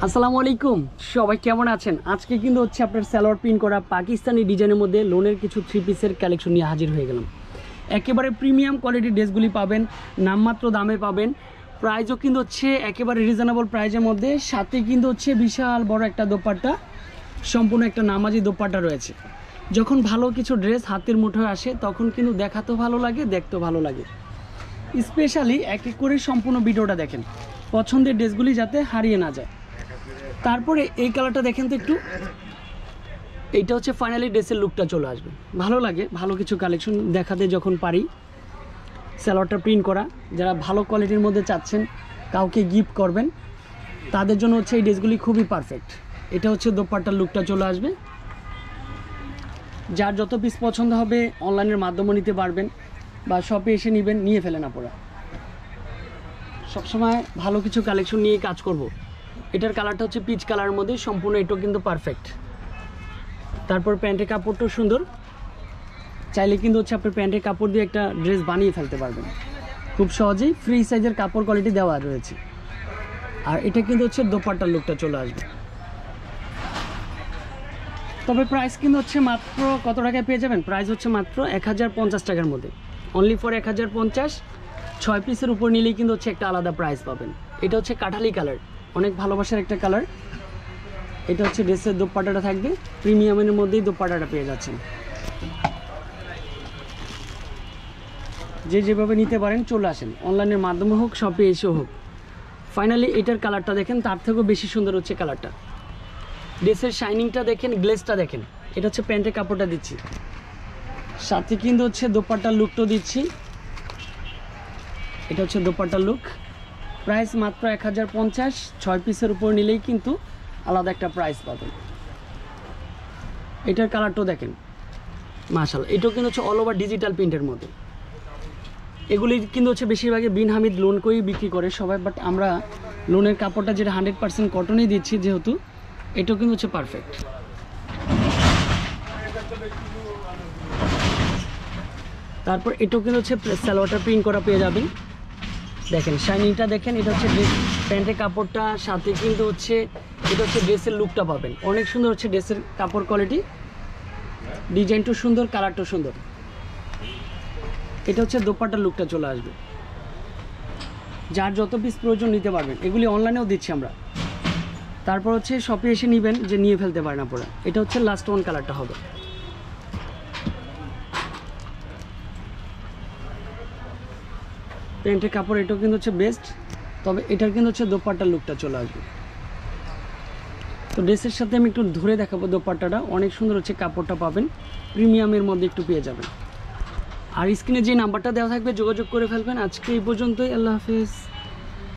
আসসালামু আলাইকুম, সবাই কেমন আছেন? আজকে কিন্তু হচ্ছে আপনার সালোয়ার প্রিন্ট করা পাকিস্তানি ডিজাইনের মধ্যে লোনের কিছু থ্রি পিসের কালেকশন নিয়ে হাজির হয়ে গেলাম। একেবারে প্রিমিয়াম কোয়ালিটির ড্রেসগুলি পাবেন, নামমাত্র দামে পাবেন। প্রাইসও কিন্তু হচ্ছে একেবারে রিজনেবল প্রাইসের মধ্যে, সাথে কিন্তু হচ্ছে বিশাল বড় একটা দোপাট্টা, সম্পূর্ণ একটা নামাজি দোপাট্টা রয়েছে। যখন ভালো কিছু ড্রেস হাতের মুঠোয় আসে তখন কিন্তু দেখাতেও ভালো লাগে, দেখতেও ভালো লাগে। স্পেশালি এক এক করে সম্পূর্ণ ভিডিওটা দেখেন, পছন্দের ড্রেসগুলি যাতে হারিয়ে না যায়। তারপরে এই কালারটা দেখেন তো একটু, এইটা হচ্ছে ফাইনালি ড্রেসের লুকটা চলে আসবে। ভালো লাগে ভালো কিছু কালেকশন দেখাতে যখন পারি। সালোয়ারটা প্রিন্ট করা, যারা ভালো কোয়ালিটির মধ্যে চাচ্ছেন কাউকে গিফট করবেন তাদের জন্য হচ্ছে এই ড্রেসগুলি খুবই পারফেক্ট। এটা হচ্ছে দোপাট্টার লুকটা চলে আসবে। যার যত পিস পছন্দ হবে অনলাইনের মাধ্যমে নিতে পারবেন বা শপে এসে নেবেন, নিয়ে ফেলেন আপনারা। সবসময় ভালো কিছু কালেকশন নিয়ে কাজ করব। এটার কালারটা হচ্ছে পিচ কালারের মধ্যে, সম্পূর্ণ এটাও কিন্তু পারফেক্ট। তারপর প্যান্টের কাপড়টাও সুন্দর, চাইলে কিন্তু হচ্ছে আপনি প্যান্টের কাপড় দিয়ে একটা ড্রেস বানিয়ে ফেলতে পারবেন খুব সহজেই। ফ্রি সাইজের কাপড় কোয়ালিটি দেওয়া রয়েছে। আর এটা কিন্তু হচ্ছে দোপাট্টার লুকটা চলে আসবে। তবে প্রাইস কিন্তু হচ্ছে মাত্র কত টাকায় পেয়ে যাবেন? প্রাইস হচ্ছে মাত্র 1050 টাকার মধ্যে, অনলি ফর 1050। 6 পিসের উপর নিলেই কিন্তু হচ্ছে একটা আলাদা প্রাইস পাবেন। এটা হচ্ছে কাঠালি কালার, অনেক ভালোবাসার একটা কালার। এটা হচ্ছে ড্রেসের দোপাট্টাটা থাকবে, প্রিমিয়ামের মধ্যেই দোপাট্টাটা পেয়ে যাচ্ছেন। যে যেভাবে নিতে পারেন চলে আসেন, অনলাইনের মাধ্যমে হোক শপে এসেও হোক। ফাইনালি এটার কালারটা দেখেন, তার থেকেও বেশি সুন্দর হচ্ছে কালারটা। ড্রেসের শাইনিংটা দেখেন, গ্লেজটা দেখেন। এটা হচ্ছে প্যান্টের কাপড়টা দিচ্ছি, সাথে কিন্তু হচ্ছে দোপাট্টার লুকটাও দিচ্ছি। এটা হচ্ছে দোপাট্টার লুক। প্রাইস মাত্র 1050। 6 পিসের উপর নিলেই কিন্তু আলাদা একটা প্রাইস পাবেন। এটার কালারটাও দেখেন, মাশাআল্লাহ। এটাও কিন্তু হচ্ছে অল ওভার ডিজিটাল প্রিন্টের মধ্যে। এগুলি কিন্তু হচ্ছে বেশিরভাগই বিন হামিদ লোন করেই বিক্রি করে সবাই, বাট আমরা লোনের কাপড়টা যেটা 100% কটনেই দিচ্ছি, যেহেতু এটাও কিন্তু হচ্ছে পারফেক্ট। তারপর এটাও কিন্তু হচ্ছে সালোয়ারটা প্রিন্ট করা পেয়ে যাবেন। দেখেন শাইনিংটা দেখেন। এটা হচ্ছে প্যান্টের কাপড়টা, সাথে কিন্তু হচ্ছে এটা হচ্ছে ড্রেসের লুকটা পাবেন। অনেক সুন্দর হচ্ছে ড্রেসের কাপড় কোয়ালিটি, ডিজাইনটাও সুন্দর, কালারটাও সুন্দর। এটা হচ্ছে দোপাট্টার লুকটা চলে আসবে। যার যত পিস প্রয়োজন নিতে পারবেন, এগুলি অনলাইনেও দিচ্ছি আমরা। তারপর হচ্ছে শপে এসে নেবেন, যে নিয়ে ফেলতে পারেন আপনারা। এটা হচ্ছে লাস্ট ওয়ান কালারটা হবে। প্যান্টের কাপড় এটাও কিন্তু হচ্ছে বেস্ট, তবে এটার কিন্তু হচ্ছে দোপাট্টার লুকটা চলে আসবে। তো ড্রেসের সাথে আমি একটু ধরে দেখাবো দোপাট্টাটা, অনেক সুন্দর হচ্ছে কাপড়টা পাবেন, প্রিমিয়ামের মধ্যে একটু পেয়ে যাবেন। আর স্ক্রিনে যে নাম্বারটা দেওয়া থাকবে যোগাযোগ করে ফেলবেন। আজকে এই পর্যন্তই, আল্লাহ হাফেজ।